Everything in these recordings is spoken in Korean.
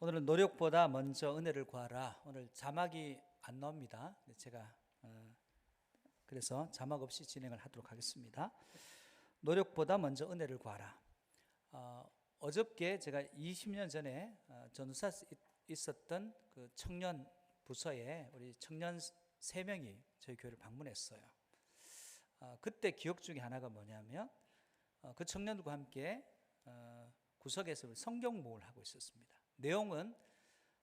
오늘은 노력보다 먼저 은혜를 구하라. 오늘 자막이 안 나옵니다. 제가 그래서 자막 없이 진행을 하도록 하겠습니다. 노력보다 먼저 은혜를 구하라. 어저께 제가 20년 전에 전우사 있었던 그 청년 부서에 우리 청년 3명이 저희 교회를 방문했어요. 그때 기억 중에 하나가 뭐냐면 그 청년들과 함께 구석에서 성경 모음을 하고 있었습니다. 내용은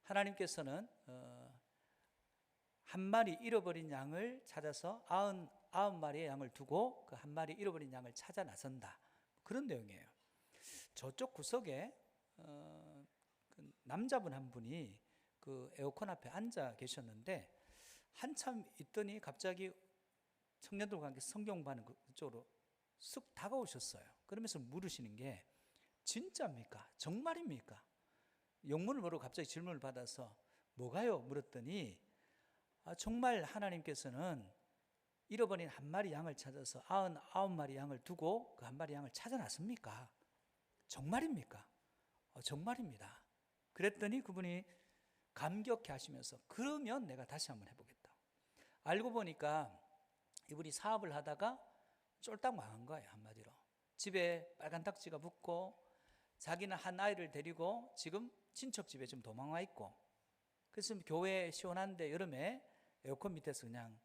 하나님께서는 한 마리 잃어버린 양을 찾아서 99마리의 양을 두고 그 한 마리 잃어버린 양을 찾아 나선다, 그런 내용이에요. 저쪽 구석에 그 남자분 한 분이 그 에어컨 앞에 앉아 계셨는데 한참 있더니 갑자기 청년들과 함께 성경 공부하는 그쪽으로 쑥 다가오셨어요. 그러면서 물으시는 게 진짜입니까? 정말입니까? 영문을 모르고 갑자기 질문을 받아서 뭐가요? 물었더니 정말 하나님께서는 잃어버린 한 마리 양을 찾아서 99마리 양을 두고 그 한 마리 양을 찾아놨습니까? 정말입니까? 정말입니다. 그랬더니 그분이 감격해 하시면서 그러면 내가 다시 한번 해보겠다. 알고 보니까 이분이 사업을 하다가 쫄딱 망한 거예요. 한마디로 집에 빨간 딱지가 붙고 자기는 한 아이를 데리고 지금 친척 집에 좀 도망와 있고, 그래서 교회 시원한데 여름에 에어컨 밑에서 그냥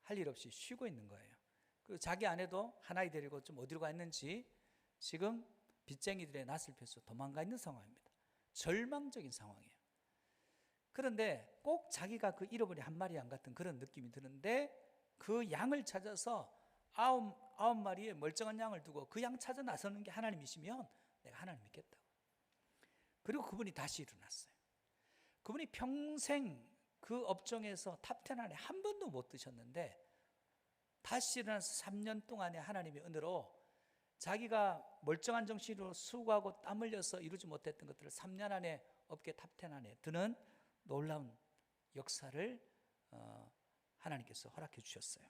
할 일 없이 쉬고 있는 거예요. 그리고 자기 아내도 한 아이 데리고 좀 어디로 가 있는지 지금 빚쟁이들의 낯을 펴서 도망가 있는 상황입니다. 절망적인 상황이에요. 그런데 꼭 자기가 그 잃어버린 한 마리 양 같은 그런 느낌이 드는데 그 양을 찾아서 99마리의 멀쩡한 양을 두고 그 양 찾아 나서는 게 하나님이시면 내가 하나님 믿겠다고. 그리고 그분이 다시 일어났어요. 그분이 평생 그 업종에서 탑10 안에 한 번도 못 드셨는데 다시 일어나서 3년 동안의 하나님의 은혜로 자기가 멀쩡한 정신으로 수고하고 땀 흘려서 이루지 못했던 것들을 3년 안에 업계 탑10 안에 드는 놀라운 역사를 하나님께서 허락해 주셨어요.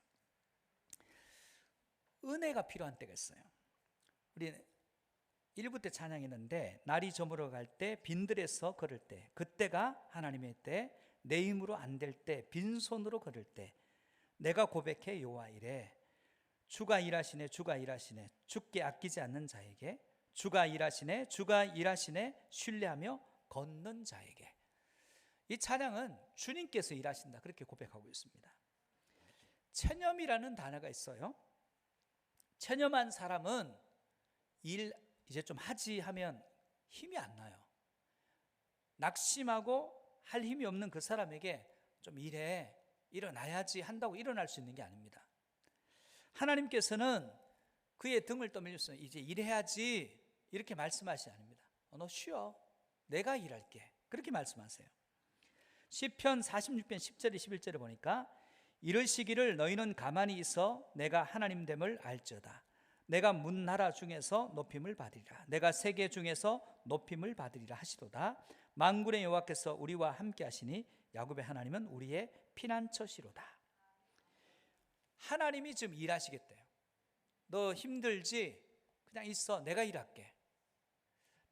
은혜가 필요한 때가 있어요. 우리 1부 때 찬양했는데 날이 저물어 갈 때 빈들에서 걸을 때, 그때가 하나님의 때, 내 힘으로 안 될 때, 빈손으로 걸을 때 내가 고백해 여호와 이래. 주가 일하시네, 주가 일하시네, 주께 아끼지 않는 자에게, 주가 일하시네, 주가 일하시네, 신뢰하며 걷는 자에게. 이 찬양은 주님께서 일하신다, 그렇게 고백하고 있습니다. 체념이라는 단어가 있어요. 체념한 사람은 일 이제 좀 하지 하면 힘이 안 나요. 낙심하고 할 힘이 없는 그 사람에게 좀 일해, 일어나야지 한다고 일어날 수 있는 게 아닙니다. 하나님께서는 그의 등을 떠밀려서 이제 일해야지 이렇게 말씀하시지 않습니다. 너 쉬어, 내가 일할게, 그렇게 말씀하세요. 시편 46편 10절에 11절에 보니까 이르시기를 너희는 가만히 있어 내가 하나님됨을 알지어다. 내가 문나라 중에서 높임을 받으리라. 내가 세계 중에서 높임을 받으리라 하시도다. 만군의 여호와께서 우리와 함께 하시니 야곱의 하나님은 우리의 피난처시로다. 하나님이 지금 일하시겠대요. 너 힘들지? 그냥 있어, 내가 일할게.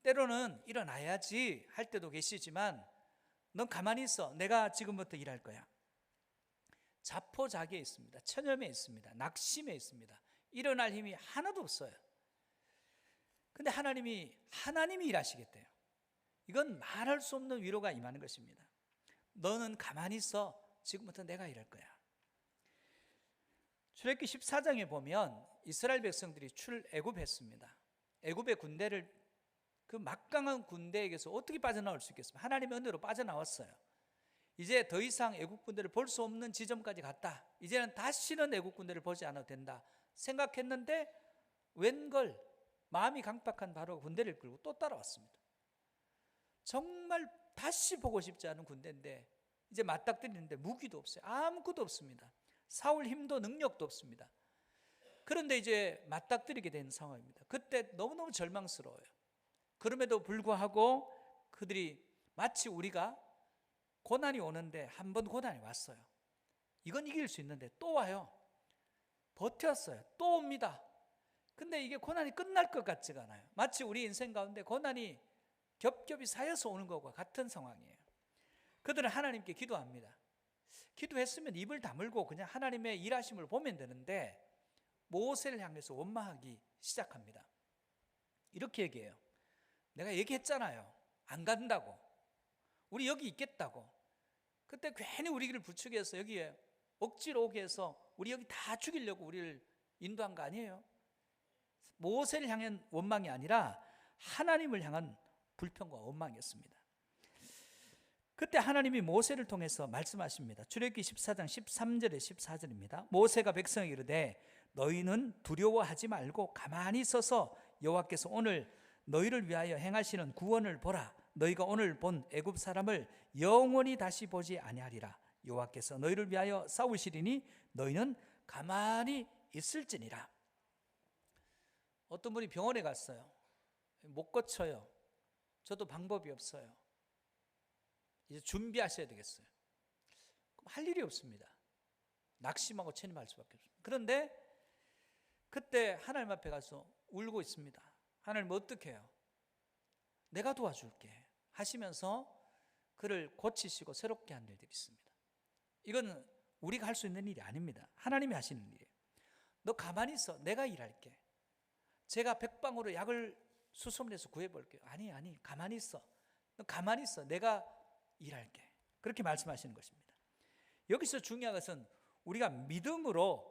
때로는 일어나야지 할 때도 계시지만 넌 가만히 있어, 내가 지금부터 일할 거야. 자포자기에 있습니다. 체념에 있습니다. 낙심에 있습니다. 일어날 힘이 하나도 없어요. 근데 하나님이 일하시겠대요. 이건 말할 수 없는 위로가 임하는 것입니다. 너는 가만히 있어, 지금부터 내가 일할 거야. 출애굽기 14장에 보면 이스라엘 백성들이 출애굽했습니다. 애굽의 군대를, 그 막강한 군대에게서 어떻게 빠져나올 수 있겠습니까? 하나님의 은혜로 빠져나왔어요. 이제 더 이상 애국 군대를 볼 수 없는 지점까지 갔다. 이제는 다시는 애국 군대를 보지 않아도 된다 생각했는데 웬걸 마음이 강팍한 바로가 군대를 끌고 또 따라왔습니다. 정말 다시 보고 싶지 않은 군대인데 이제 맞닥뜨리는데 무기도 없어요. 아무것도 없습니다. 싸울 힘도 능력도 없습니다. 그런데 이제 맞닥뜨리게 된 상황입니다. 그때 너무너무 절망스러워요. 그럼에도 불구하고 그들이 마치 우리가 고난이 오는데 한 번 고난이 왔어요. 이건 이길 수 있는데 또 와요. 버텼어요. 또 옵니다. 근데 이게 고난이 끝날 것 같지가 않아요. 마치 우리 인생 가운데 고난이 겹겹이 쌓여서 오는 것과 같은 상황이에요. 그들은 하나님께 기도합니다. 기도했으면 입을 다물고 그냥 하나님의 일하심을 보면 되는데 모세를 향해서 원망하기 시작합니다. 이렇게 얘기해요. 내가 얘기했잖아요. 안 간다고. 우리 여기 있겠다고. 그때 괜히 우리를 부추겨서 여기에 억지로 오게 해서 우리 여기 다 죽이려고 우리를 인도한 거 아니에요? 모세를 향한 원망이 아니라 하나님을 향한 불평과 원망이었습니다. 그때 하나님이 모세를 통해서 말씀하십니다. 출애굽기 14장 13절에 14절입니다. 모세가 백성에게 이르되 너희는 두려워하지 말고 가만히 서서 여호와께서 오늘 너희를 위하여 행하시는 구원을 보라. 너희가 오늘 본 애굽 사람을 영원히 다시 보지 아니하리라. 여호와께서 너희를 위하여 싸우시리니 너희는 가만히 있을지니라. 어떤 분이 병원에 갔어요. 못 고쳐요. 저도 방법이 없어요. 이제 준비하셔야 되겠어요. 그럼 할 일이 없습니다. 낙심하고 체념할 수밖에 없습니다. 그런데 그때 하나님 앞에 가서 울고 있습니다. 하나님 어떻게 해요? 내가 도와줄게 하시면서 그를 고치시고 새롭게 한 일들이 있습니다. 이건 우리가 할 수 있는 일이 아닙니다. 하나님이 하시는 일이에요. 너 가만히 있어. 내가 일할게. 제가 백방으로 약을 수소문해서 구해볼게요. 아니 가만히 있어. 너 가만히 있어. 내가 일할게. 그렇게 말씀하시는 것입니다. 여기서 중요한 것은 우리가 믿음으로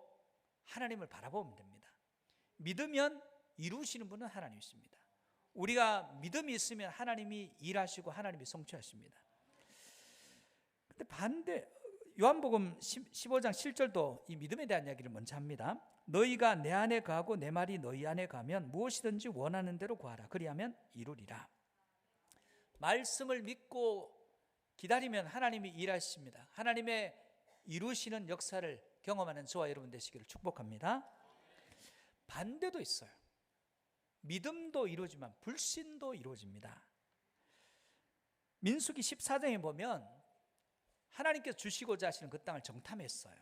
하나님을 바라보면 됩니다. 믿으면 이루시는 분은 하나님이십니다. 우리가 믿음이 있으면 하나님이 일하시고 하나님이 성취하십니다. 근데 반대 요한복음 15장 7절도 이 믿음에 대한 이야기를 먼저 합니다. 너희가 내 안에 거하고 내 말이 너희 안에 가면 무엇이든지 원하는 대로 구하라. 그리하면 이루리라. 말씀을 믿고 기다리면 하나님이 일하십니다. 하나님의 이루시는 역사를 경험하는 저와 여러분 되시기를 축복합니다. 반대도 있어요. 믿음도 이루어지만 불신도 이루어집니다. 민수기 14장에 보면 하나님께서 주시고자 하시는 그 땅을 정탐했어요.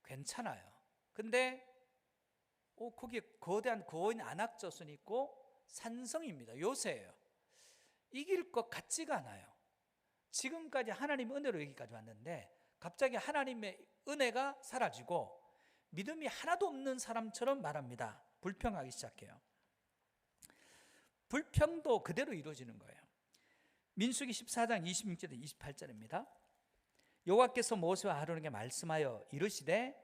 괜찮아요. 근데 거기에 거대한 거인 안악저순이 있고 산성입니다. 요새예요. 이길 것 같지가 않아요. 지금까지 하나님의 은혜로 여기까지 왔는데 갑자기 하나님의 은혜가 사라지고 믿음이 하나도 없는 사람처럼 말합니다. 불평하기 시작해요. 불평도 그대로 이루어지는 거예요. 민수기 14장 26절에 28절입니다. 여호와께서 모세와 아론에게 말씀하여 이르시되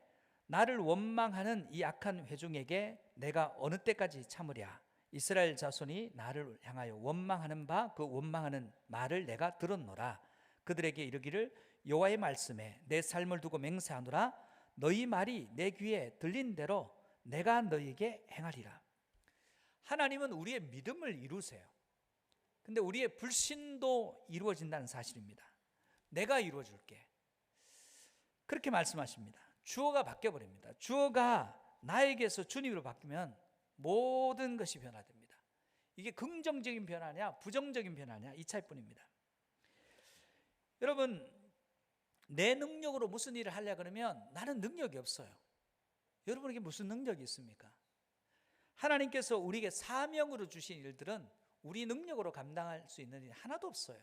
나를 원망하는 이 악한 회중에게 내가 어느 때까지 참으랴. 이스라엘 자손이 나를 향하여 원망하는 바 그 원망하는 말을 내가 들었노라. 그들에게 이르기를 여호와의 말씀에 내 삶을 두고 맹세하노라. 너희 말이 내 귀에 들린 대로 내가 너희에게 행하리라. 하나님은 우리의 믿음을 이루세요. 근데 우리의 불신도 이루어진다는 사실입니다. 내가 이루어줄게. 그렇게 말씀하십니다. 주어가 바뀌어버립니다. 주어가 나에게서 주님으로 바뀌면 모든 것이 변화됩니다. 이게 긍정적인 변화냐 부정적인 변화냐 이 차이뿐입니다. 여러분 내 능력으로 무슨 일을 하려고 그러면 나는 능력이 없어요. 여러분에게 무슨 능력이 있습니까? 하나님께서 우리에게 사명으로 주신 일들은 우리 능력으로 감당할 수 있는 일이 하나도 없어요.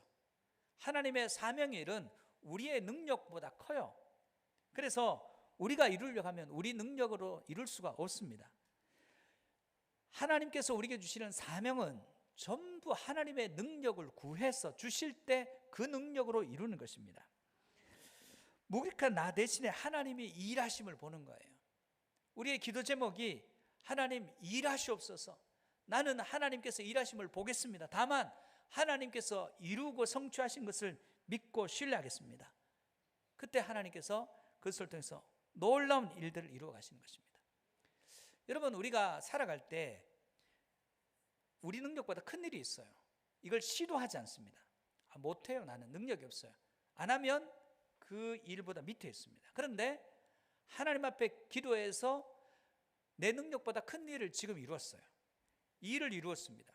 하나님의 사명의 일은 우리의 능력보다 커요. 그래서 우리가 이루려고 하면 우리 능력으로 이룰 수가 없습니다. 하나님께서 우리에게 주시는 사명은 전부 하나님의 능력을 구해서 주실 때 그 능력으로 이루는 것입니다. 무기력한 나 대신에 하나님이 일하심을 보는 거예요. 우리의 기도 제목이 하나님 일하시옵소서. 나는 하나님께서 일하심을 보겠습니다. 다만 하나님께서 이루고 성취하신 것을 믿고 신뢰하겠습니다. 그때 하나님께서 그것을 통해서 놀라운 일들을 이루어 가시는 것입니다. 여러분 우리가 살아갈 때 우리 능력보다 큰 일이 있어요. 이걸 시도하지 않습니다. 못해요. 나는 능력이 없어요. 안 하면 그 일보다 밑에 있습니다. 그런데 하나님 앞에 기도해서 내 능력보다 큰 일을 지금 이루었어요. 이 일을 이루었습니다.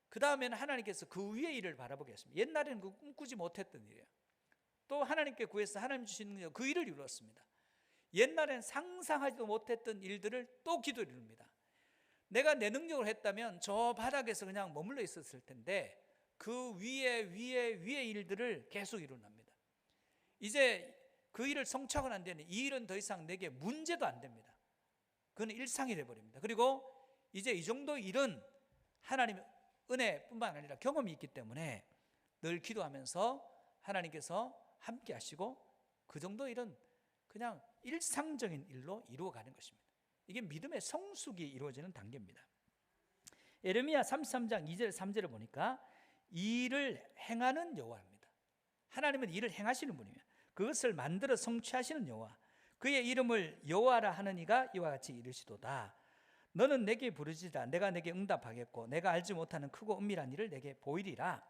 그 다음에는 하나님께서 그 위의 일을 바라보게 했습니다. 옛날에는 그 꿈꾸지 못했던 일이에요. 또 하나님께 구해서 하나님 주신 능력 그 일을 이루었습니다. 옛날엔 상상하지도 못했던 일들을 또 기도를 이룹니다. 내가 내 능력을 했다면 저 바닥에서 그냥 머물러 있었을 텐데 그 위에 일들을 계속 일어납니다. 이제 그 일을 성취하고 난 뒤에는 이 일은 더 이상 내게 문제도 안 됩니다. 그건 일상이 되어버립니다. 그리고 이제 이 정도 일은 하나님의 은혜뿐만 아니라 경험이 있기 때문에 늘 기도하면서 하나님께서 함께 하시고 그 정도 일은 그냥 일상적인 일로 이루어가는 것입니다. 이게 믿음의 성숙이 이루어지는 단계입니다. 예레미야 33장 2절 3절을 보니까 일을 행하는 여호와입니다. 하나님은 일을 행하시는 분이며 그것을 만들어 성취하시는 여호와, 그의 이름을 여호와라 하는 이가 이와 같이 이르시도다. 너는 내게 부르짖으라. 내가 내게 응답하겠고 내가 알지 못하는 크고 은밀한 일을 내게 보이리라.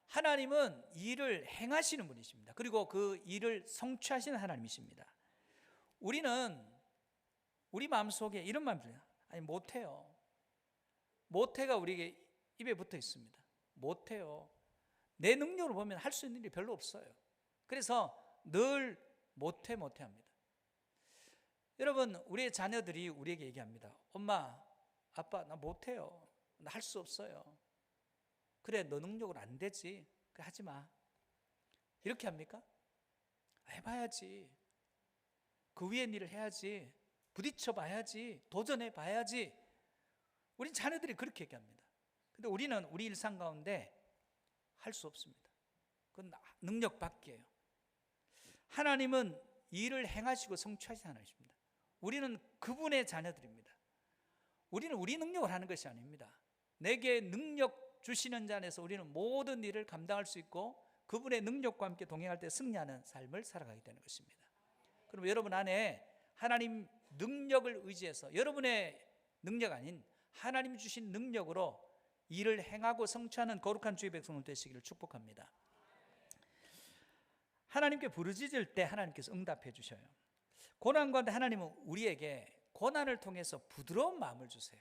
하나님은 일을 행하시는 분이십니다. 그리고 그 일을 성취하시는 하나님이십니다. 우리는 우리 마음속에 이런 마음이 들어요. 아니 못해요. 못해가 우리에게 입에 붙어 있습니다. 못해요. 내 능력으로 보면 할 수 있는 일이 별로 없어요. 그래서 늘 못해 합니다. 여러분, 우리의 자녀들이 우리에게 얘기합니다. 엄마, 아빠, 나 못해요. 나 할 수 없어요. 그래, 너 능력으로 안 되지. 그래, 하지 마. 이렇게 합니까? 해봐야지. 그 위에 일을 해야지. 부딪혀 봐야지. 도전해 봐야지. 우리 자녀들이 그렇게 얘기합니다. 근데 우리는 우리 일상 가운데 할 수 없습니다. 그건 능력 밖이에요. 하나님은 일을 행하시고 성취하시는 하나님이십니다. 우리는 그분의 자녀들입니다. 우리는 우리 능력을 하는 것이 아닙니다. 내게 능력 주시는 자 안에서 우리는 모든 일을 감당할 수 있고 그분의 능력과 함께 동행할 때 승리하는 삶을 살아가게 되는 것입니다. 그럼 여러분 안에 하나님 능력을 의지해서 여러분의 능력 아닌 하나님 주신 능력으로 일을 행하고 성취하는 거룩한 주의 백성들 되시기를 축복합니다. 하나님께 부르짖을 때 하나님께서 응답해 주셔요. 고난 가운데 하나님은 우리에게 고난을 통해서 부드러운 마음을 주세요.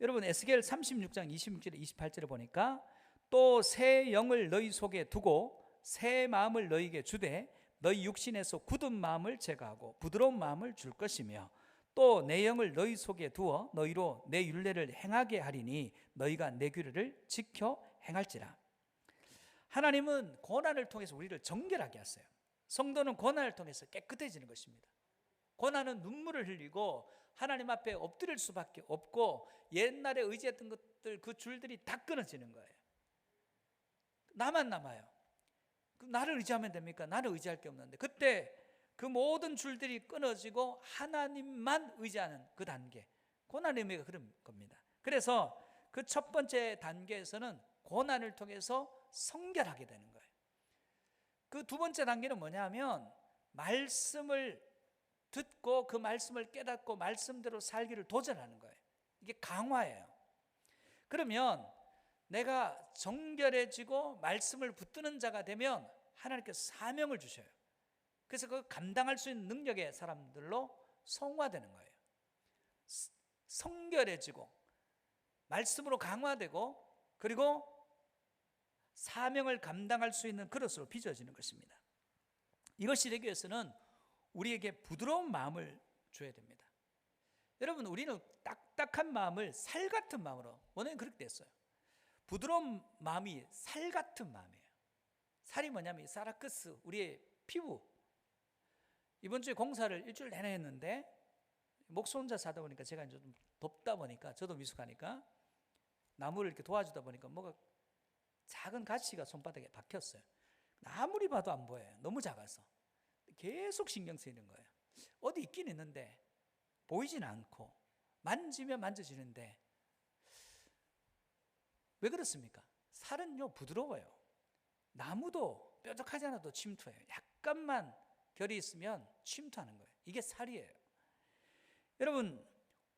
여러분 에스겔 36장 26절 28절을 보니까 또 새 영을 너희 속에 두고 새 마음을 너희에게 주되 너희 육신에서 굳은 마음을 제거하고 부드러운 마음을 줄 것이며 또 내 영을 너희 속에 두어 너희로 내 율례를 행하게 하리니 너희가 내 규례를 지켜 행할지라. 하나님은 고난을 통해서 우리를 정결하게 하세요. 성도는 고난을 통해서 깨끗해지는 것입니다. 고난은 눈물을 흘리고 하나님 앞에 엎드릴 수밖에 없고 옛날에 의지했던 것들 그 줄들이 다 끊어지는 거예요. 나만 남아요. 나를 의지하면 됩니까? 나를 의지할 게 없는데 그때 그 모든 줄들이 끊어지고 하나님만 의지하는 그 단계, 고난의 의미가 그런 겁니다. 그래서 그 첫 번째 단계에서는 고난을 통해서 성결하게 되는 거예요. 그 두 번째 단계는 뭐냐면 말씀을 듣고 그 말씀을 깨닫고 말씀대로 살기를 도전하는 거예요. 이게 강화예요. 그러면 내가 정결해지고 말씀을 붙드는 자가 되면 하나님께서 사명을 주셔요. 그래서 그 감당할 수 있는 능력의 사람들로 성화되는 거예요. 성결해지고 말씀으로 강화되고 그리고 사명을 감당할 수 있는 그릇으로 빚어지는 것입니다. 이것이 되기 위해서는 우리에게 부드러운 마음을 줘야 됩니다. 여러분 우리는 딱딱한 마음을 살 같은 마음으로 원래는 그렇게 됐어요. 부드러운 마음이 살 같은 마음이에요. 살이 뭐냐면 사라크스, 우리의 피부. 이번 주에 공사를 일주일 내내 했는데 목수 혼자 사다 보니까 제가 이제 좀 덥다 보니까 저도 미숙하니까 나무를 이렇게 도와주다 보니까 뭐가 작은 가시가 손바닥에 박혔어요. 아무리 봐도 안 보여요. 너무 작아서 계속 신경 쓰이는 거예요. 어디 있긴 있는데 보이진 않고 만지면 만져지는데 왜 그렇습니까? 살은요 부드러워요. 나무도 뾰족하지 않아도 침투해요. 약간만 결이 있으면 침투하는 거예요. 이게 살이에요. 여러분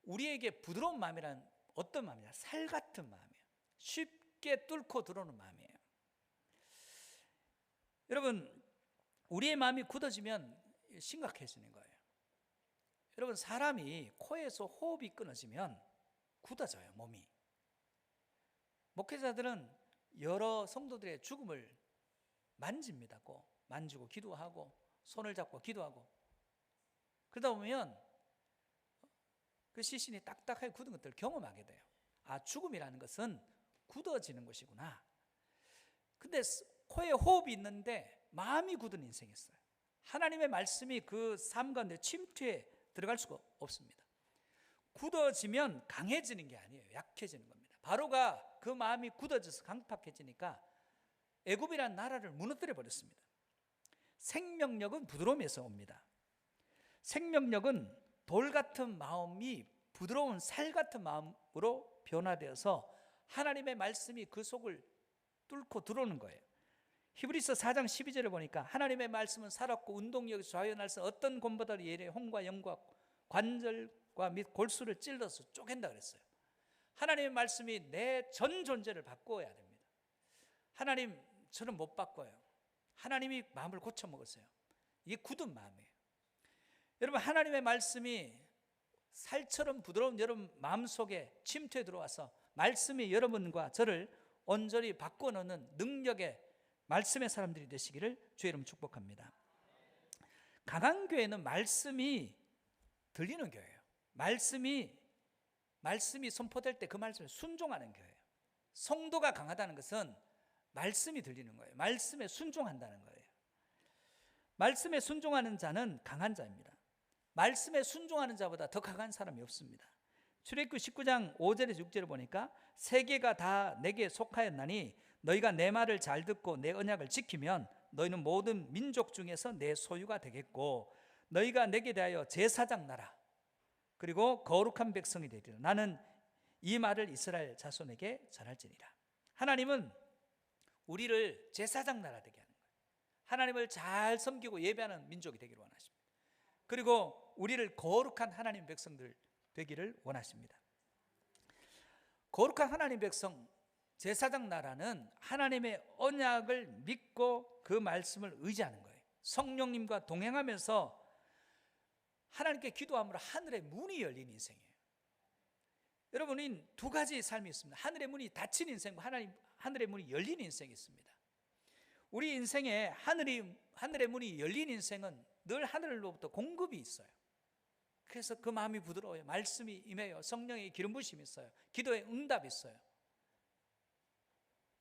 우리에게 부드러운 마음이란 어떤 마음이냐? 살 같은 마음이에요. 쉽게 뚫고 들어오는 마음이에요. 여러분 우리의 마음이 굳어지면 심각해지는 거예요. 여러분 사람이 코에서 호흡이 끊어지면 굳어져요. 몸이. 목회자들은 여러 성도들의 죽음을 만집니다. 꼭 만지고 기도하고 손을 잡고 기도하고 그러다 보면 그 시신이 딱딱하게 굳은 것들을 경험하게 돼요. 아, 죽음이라는 것은 굳어지는 것이구나. 근데 코에 호흡이 있는데 마음이 굳은 인생이었어요. 하나님의 말씀이 그 삶 가운데 침투에 들어갈 수가 없습니다. 굳어지면 강해지는 게 아니에요. 약해지는 겁니다. 바로가 그 마음이 굳어져서 강팍해지니까 애굽이라는 나라를 무너뜨려 버렸습니다. 생명력은 부드러움에서 옵니다. 생명력은 돌 같은 마음이 부드러운 살 같은 마음으로 변화되어서 하나님의 말씀이 그 속을 뚫고 들어오는 거예요. 히브리서 4장 12절에 보니까 하나님의 말씀은 살았고 운동력이 좌연할서 어떤 곰보다 예리해 혼과 영과 관절과 및 골수를 찔러서 쪼갠다 그랬어요. 하나님의 말씀이 내 전 존재를 바꾸어야 됩니다. 하나님, 저는 못 바꿔요. 하나님이 마음을 고쳐먹었어요. 이게 굳은 마음이에요. 여러분, 하나님의 말씀이 살처럼 부드러운 여러분 마음속에 침투해 들어와서 말씀이 여러분과 저를 온전히 바꿔놓는 능력의 말씀의 사람들이 되시기를 주의 이름 축복합니다. 강한 교회는 말씀이 들리는 교회예요. 말씀이 선포될 때 그 말씀에 순종하는 교회예요. 성도가 강하다는 것은 말씀이 들리는 거예요. 말씀에 순종한다는 거예요. 말씀에 순종하는 자는 강한 자입니다. 말씀에 순종하는 자보다 더 강한 사람이 없습니다. 출애굽기 19장 5절에서 6절을 보니까 세계가 다 내게 속하였나니 너희가 내 말을 잘 듣고 내 언약을 지키면 너희는 모든 민족 중에서 내 소유가 되겠고 너희가 내게 대하여 제사장 나라 그리고 거룩한 백성이 되리라. 나는 이 말을 이스라엘 자손에게 전할지니라. 하나님은 우리를 제사장 나라 되게 하는 거예요. 하나님을 잘 섬기고 예배하는 민족이 되기를 원하십니다. 그리고 우리를 거룩한 하나님 백성들 되기를 원하십니다. 거룩한 하나님 백성, 제사장 나라는 하나님의 언약을 믿고 그 말씀을 의지하는 거예요. 성령님과 동행하면서 하나님께 기도함으로 하늘의 문이 열린 인생이에요. 여러분은 두 가지 삶이 있습니다. 하늘의 문이 닫힌 인생과 하늘의 문이 열린 인생이 있습니다. 우리 인생에 하늘의 문이 열린 인생은 늘 하늘로부터 공급이 있어요. 그래서 그 마음이 부드러워요. 말씀이 임해요. 성령의 기름 부심이 있어요. 기도의 응답이 있어요.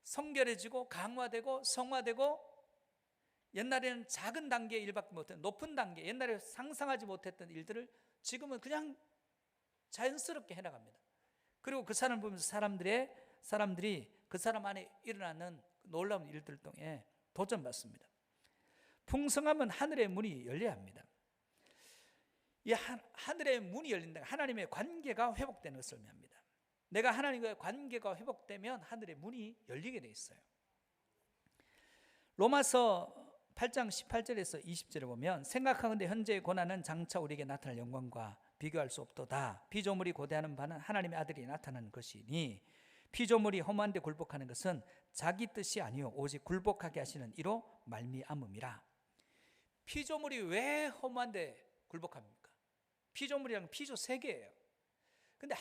성결해지고 강화되고 성화되고 옛날에는 작은 단계의 일밖에 못했던 높은 단계, 옛날에 상상하지 못했던 일들을 지금은 그냥 자연스럽게 해나갑니다. 그리고 그 사람을 보면서 사람들이 그 사람 안에 일어나는 놀라운 일들 통해 도전받습니다. 풍성함은 하늘의 문이 열려야 합니다. 이 하늘의 문이 열린다. 하나님의 관계가 회복되는 것을 의미합니다. 내가 하나님과의 관계가 회복되면 하늘의 문이 열리게 돼 있어요. 로마서 8장 18절에서 20절에 보면 생각하건대 현재의 고난은 장차 우리에게 나타날 영광과 비교할 수 없도다. 피조물이 고대하는 바는 하나님의 아들이 나타나는 것이니 피조물이 허무한 데 굴복하는 것은 자기 뜻이 아니요 오직 굴복하게 하시는 이로 말미암음이라. 피조물이 왜 허무한 데 굴복합니까? 피조물이란 피조 세계예요. 근데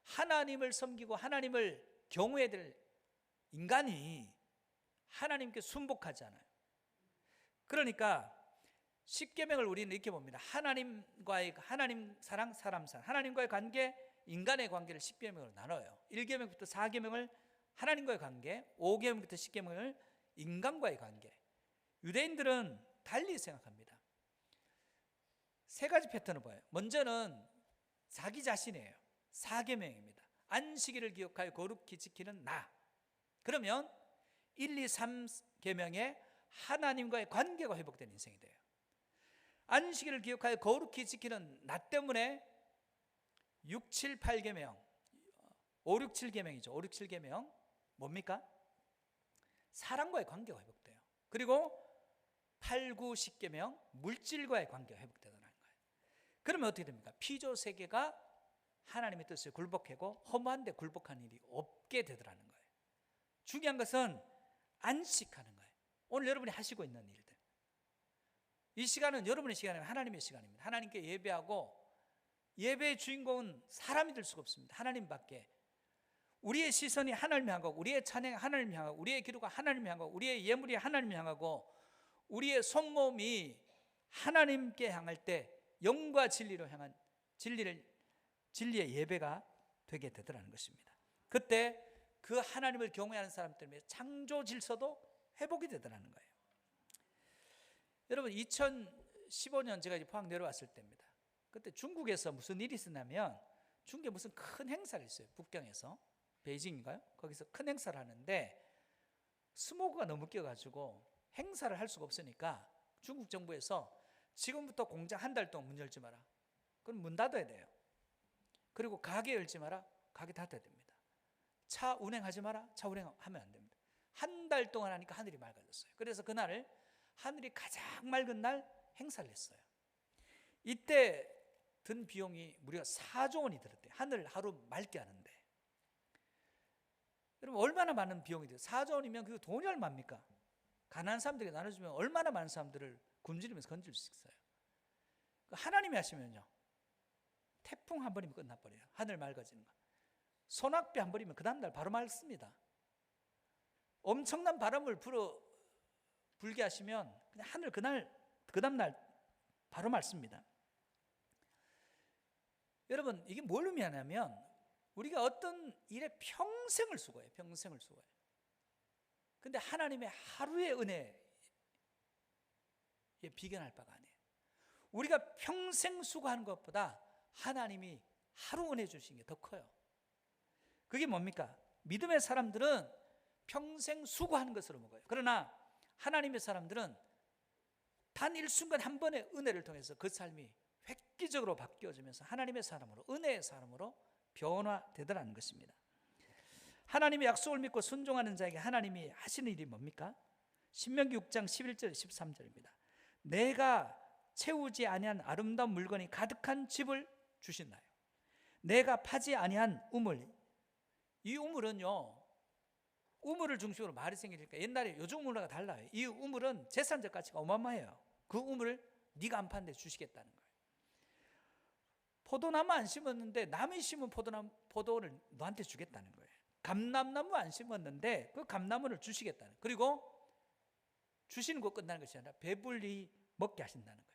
하나님을 섬기고 하나님을 경외해야 될 인간이 하나님께 순복하지 않아요. 그러니까 십계명을 우리는 이렇게 봅니다. 하나님 사랑, 사람 사랑. 하나님과의 관계, 인간의 관계를 십계명으로 나눠요. 1계명부터 4계명을 하나님과의 관계, 5계명부터 10계명을 인간과의 관계. 유대인들은 달리 생각합니다. 세 가지 패턴을 봐요. 먼저는 자기 자신이에요. 4계명입니다. 안식일을 기억하여 거룩히 지키는 나. 그러면 1, 2, 3계명에 하나님과의 관계가 회복된 인생이 돼요. 안식일을 기억하여 거룩히 지키는 나 때문에 6, 7, 8계명 5, 6, 7계명이죠. 5, 6, 7계명 뭡니까? 사람과의 관계가 회복돼요. 그리고 8, 9, 10계명 물질과의 관계가 회복되더라는 거예요. 그러면 어떻게 됩니까? 피조 세계가 하나님의 뜻을 굴복하고 허무한 데 굴복하는 일이 없게 되더라는 거예요. 중요한 것은 안식하는 거예요. 오늘 여러분이 하시고 있는 일들, 이 시간은 여러분의 시간이 아니라 하나님의 시간입니다. 하나님께 예배하고, 예배의 주인공은 사람이 될 수가 없습니다. 하나님밖에. 우리의 시선이 하나님 향하고, 우리의 찬양이 하나님 향하고, 우리의 기도가 하나님 향하고, 우리의 예물이 하나님 향하고, 우리의 손몸이 하나님께 향할 때 영과 진리로 향한 진리의 예배가 되게 되더라는 것입니다. 그때 그 하나님을 경외하는 사람 때문에 창조 질서도 회복이 되더라는 거예요. 여러분 2015년 제가 포항 내려왔을 때입니다. 그때 중국에서 무슨 일이 있었냐면 중국에 무슨 큰 행사를 했어요. 북경에서 베이징인가요? 거기서 큰 행사를 하는데 스모그가 너무 껴가지고 행사를 할 수가 없으니까 중국 정부에서 지금부터 공장 한 달 동안 문 열지 마라. 그럼 문 닫아야 돼요. 그리고 가게 열지 마라. 가게 닫아야 됩니다. 차 운행하지 마라. 차 운행하면 안 됩니다. 한 달 동안 하니까 하늘이 맑아졌어요. 그래서 그날을 하늘이 가장 맑은 날 행사를 했어요. 이때 든 비용이 무려 4조 원이 들었대요. 하늘 하루 맑게 하는데. 여러분 얼마나 많은 비용이 돼요? 4조 원이면 그 돈이 얼마입니까? 가난한 사람들에게 나눠주면 얼마나 많은 사람들을 굶주리면서 건질 수 있어요. 하나님이 하시면요, 태풍 한 번이면 끝나버려요. 하늘 맑아지는 거. 소낙비 한 번이면 그 다음날 바로 맑습니다. 엄청난 바람을 불게 하시면 그냥 하늘 그 다음날 바로 맑습니다. 여러분 이게 뭘 의미하냐면 우리가 어떤 일에 평생을 수고해요. 평생을 수고해요. 근데 하나님의 하루의 은혜에 비견할 바가 아니에요. 우리가 평생 수고하는 것보다 하나님이 하루 은혜 주신 게 더 커요. 그게 뭡니까? 믿음의 사람들은 평생 수고하는 것으로 먹어요. 그러나 하나님의 사람들은 단 일순간 한 번의 은혜를 통해서 그 삶이 획기적으로 바뀌어지면서 하나님의 사람으로, 은혜의 사람으로 변화되더라는 것입니다. 하나님의 약속을 믿고 순종하는 자에게 하나님이 하시는 일이 뭡니까? 신명기 6장 11절 13절입니다. 내가 채우지 아니한 아름다운 물건이 가득한 집을 주신다요. 내가 파지 아니한 우물. 이 우물은요, 우물을 중심으로 말이 생기니까 옛날에 요즘 우물과 달라요. 이 우물은 재산적 가치가 어마어마해요. 그 우물을 네가 안 파는데 주시겠다는 거예요. 포도나무 안 심었는데 남이 심은 포도를 너한테 주겠다는 거예요. 감람나무 안 심었는데 그 감나무를 주시겠다는 거예요. 그리고 주시는 거 끝나는 것이 아니라 배불리 먹게 하신다는 거예요.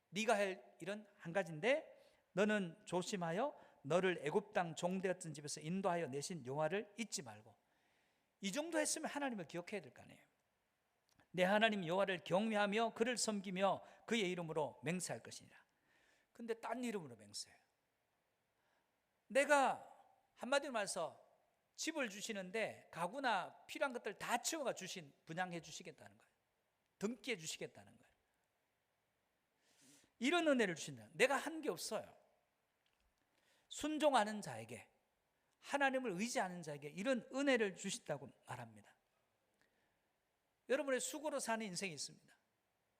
네가 할 일은 한 가지인데 너는 조심하여 너를 애굽 땅 종되었던 집에서 인도하여 내신 여호와를 잊지 말고. 이 정도 했으면 하나님을 기억해야 될 거 아니에요. 내 하나님 여호와를 경외하며 그를 섬기며 그의 이름으로 맹세할 것이니라. 근데 딴 이름으로 맹세해요. 내가 한마디로 말해서 집을 주시는데 가구나 필요한 것들 다 채워가 분양해 주시겠다는 거예요. 등기해 주시겠다는 거예요. 이런 은혜를 주신다. 내가 한 게 없어요. 순종하는 자에게, 하나님을 의지하는 자에게 이런 은혜를 주신다고 말합니다. 여러분의 수고로 사는 인생이 있습니다.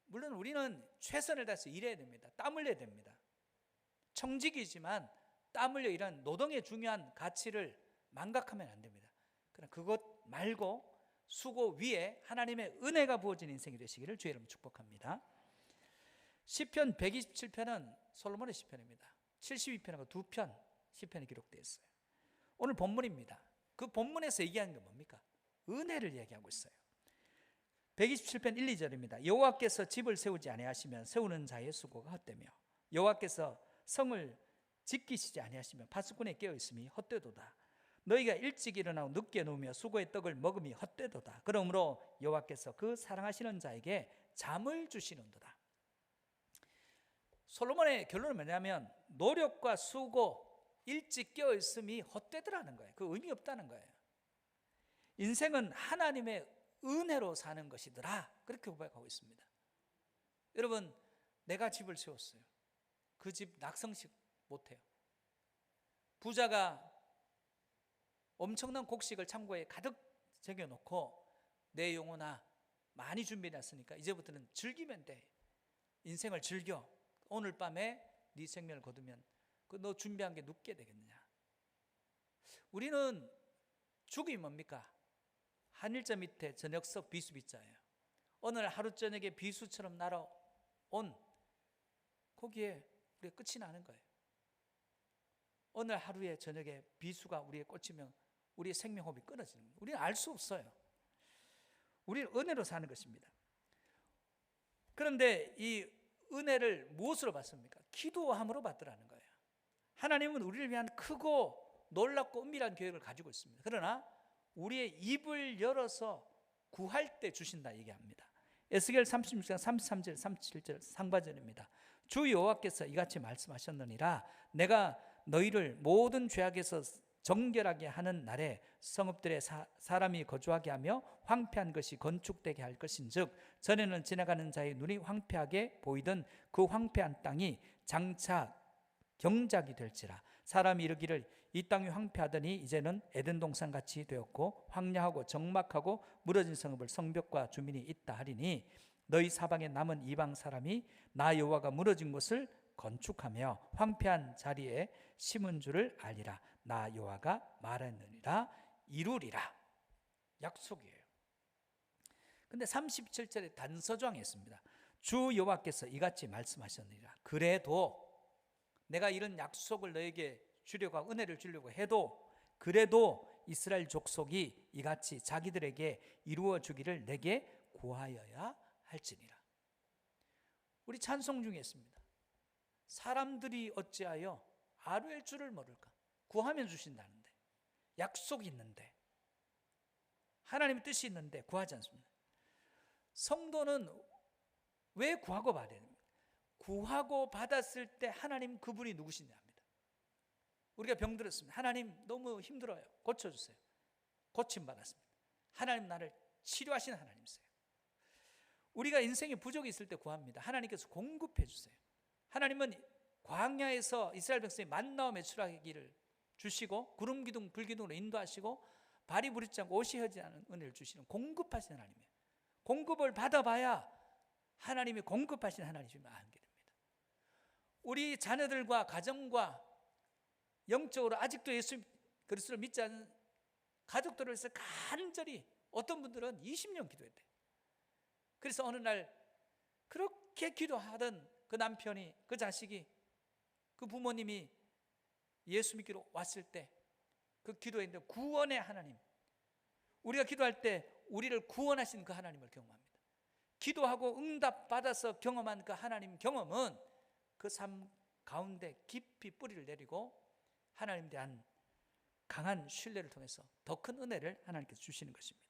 물론 우리는 최선을 다해서 일해야 됩니다. 땀 흘려야 됩니다. 청직이지만 땀 흘려 일하는 노동의 중요한 가치를 망각하면 안 됩니다. 그러나 그것 말고 수고 위에 하나님의 은혜가 부어진 인생이 되시기를 주의 이름으로 축복합니다. 시편 127편은 솔로몬의 시편입니다. 72편하고 2편 시편이 기록되어 있어요. 오늘 본문입니다. 그 본문에서 얘기하는 게 뭡니까? 은혜를 얘기하고 있어요. 127편 1, 2절입니다. 여호와께서 집을 세우지 아니하시면 세우는 자의 수고가 헛되며 여호와께서 성을 지키시지 아니하시면 파수꾼에 깨어 있음이 헛되도다. 너희가 일찍 일어나고 늦게 누우며 수고의 떡을 먹음이 헛되도다. 그러므로 여호와께서 그 사랑하시는 자에게 잠을 주시는도다. 솔로몬의 결론은 뭐냐면 노력과 수고, 일찍 깨어 있음이 헛되더라는 거예요. 그 의미 없다는 거예요. 인생은 하나님의 은혜로 사는 것이더라. 그렇게 고백하고 있습니다. 여러분, 내가 집을 세웠어요. 그 집 낙성식 못해요. 부자가 엄청난 곡식을 창고에 가득 새겨놓고 내 영혼아 많이 준비해놨으니까 이제부터는 즐기면 돼. 인생을 즐겨. 오늘 밤에 네 생명을 거두면 그 너 준비한 게 눕게 되겠느냐. 우리는 죽음이 뭡니까? 한일자 밑에 저녁석 비수비자예요. 오늘 하루 저녁에 비수처럼 날아온 거기에 우리가 끝이 나는 거예요. 오늘 하루에 저녁에 비수가 우리에 꽂히면 우리의 생명호흡이 끊어지는 거예요. 우리는 알 수 없어요. 우리는 은혜로 사는 것입니다. 그런데 이 은혜를 무엇으로 받습니까? 기도함으로 받더라는 거예요. 하나님은 우리를 위한 크고 놀랍고 은밀한 계획을 가지고 있습니다. 그러나 우리의 입을 열어서 구할 때 주신다 얘기합니다. 에스겔 36장 33절 37절 상반절입니다. 주 여호와께서 이같이 말씀하셨느니라. 내가 너희를 모든 죄악에서 정결하게 하는 날에 성읍들에 사람이 거주하게 하며 황폐한 것이 건축되게 할 것인즉 전에는 지나가는 자의 눈이 황폐하게 보이던 그 황폐한 땅이 장차 경작이 될지라. 사람이 이르기를 이 땅이 황폐하더니 이제는 에덴 동산같이 되었고 황량하고 적막하고 무너진 성읍을 성벽과 주민이 있다 하리니 너희 사방에 남은 이방 사람이 나 여호와가 무너진 곳을 건축하며 황폐한 자리에 심은 줄을 알리라. 나 여호와가 말했느니라 이루리라. 약속이에요. 근데 37절에 단서조항이 있습니다. 주 여호와께서 이같이 말씀하셨느니라. 그래도 내가 이런 약속을 너에게 주려고 하고 은혜를 주려고 해도 그래도 이스라엘 족속이 이같이 자기들에게 이루어 주기를 내게 구하여야 할지니라. 우리 찬송 중에 있습니다. 사람들이 어찌하여 아뢰 줄을 모를까? 구하면 주신다는데, 약속이 있는데, 하나님의 뜻이 있는데 구하지 않습니다. 성도는 왜 구하고 받아야 됩니까? 구하고 받았을 때 하나님 그분이 누구시냐 합니다. 우리가 병들었습니다. 하나님 너무 힘들어요. 고쳐주세요. 고침받았습니다. 하나님 나를 치료하시는 하나님이세요. 우리가 인생에 부족이 있을 때 구합니다. 하나님께서 공급해 주세요. 하나님은 광야에서 이스라엘 백성이 만나와 메추라기를 주시고 구름 기둥 불 기둥으로 인도하시고 발이 부딪지 않고 옷이 허지 않은 은혜를 주시는 공급하시는 하나님이에요. 공급을 받아봐야 하나님이 공급하시는 하나님이시면 알게 됩니다. 우리 자녀들과 가정과 영적으로 아직도 예수 그리스도를 믿지 않는 가족들을 위해서 간절히 어떤 분들은 20년 기도했대요. 그래서 어느 날 그렇게 기도하던 그 남편이, 그 자식이, 그 부모님이 예수 믿기로 왔을 때 그 기도했는데 구원의 하나님, 우리가 기도할 때 우리를 구원하신 그 하나님을 경험합니다. 기도하고 응답받아서 경험한 그 하나님 경험은 그 삶 가운데 깊이 뿌리를 내리고 하나님에 대한 강한 신뢰를 통해서 더 큰 은혜를 하나님께서 주시는 것입니다.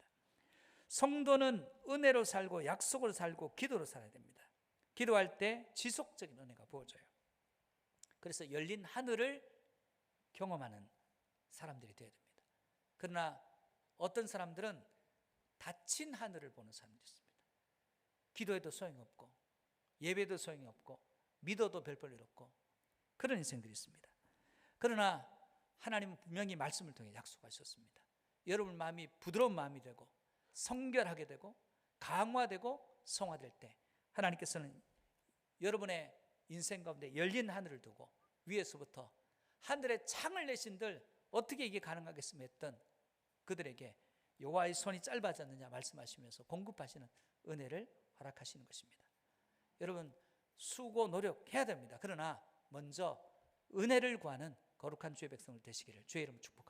성도는 은혜로 살고 약속으로 살고 기도로 살아야 됩니다. 기도할 때 지속적인 은혜가 부어져요. 그래서 열린 하늘을 경험하는 사람들이 되어야 됩니다. 그러나 어떤 사람들은 닫힌 하늘을 보는 사람들이 있습니다. 기도해도 소용이 없고 예배도 소용이 없고 믿어도 별 볼 일 없고 그런 인생들이 있습니다. 그러나 하나님은 분명히 말씀을 통해 약속하셨습니다. 여러분 마음이 부드러운 마음이 되고 성결하게 되고 강화되고 성화될 때 하나님께서는 여러분의 인생 가운데 열린 하늘을 두고 위에서부터 하늘에 창을 내신들 어떻게 이게 가능하겠으며 했던 그들에게 여호와의 손이 짧아졌느냐 말씀하시면서 공급하시는 은혜를 허락하시는 것입니다. 여러분 수고 노력해야 됩니다. 그러나 먼저 은혜를 구하는 거룩한 주의 백성을 되시기를 주의 이름으로 축복합니다.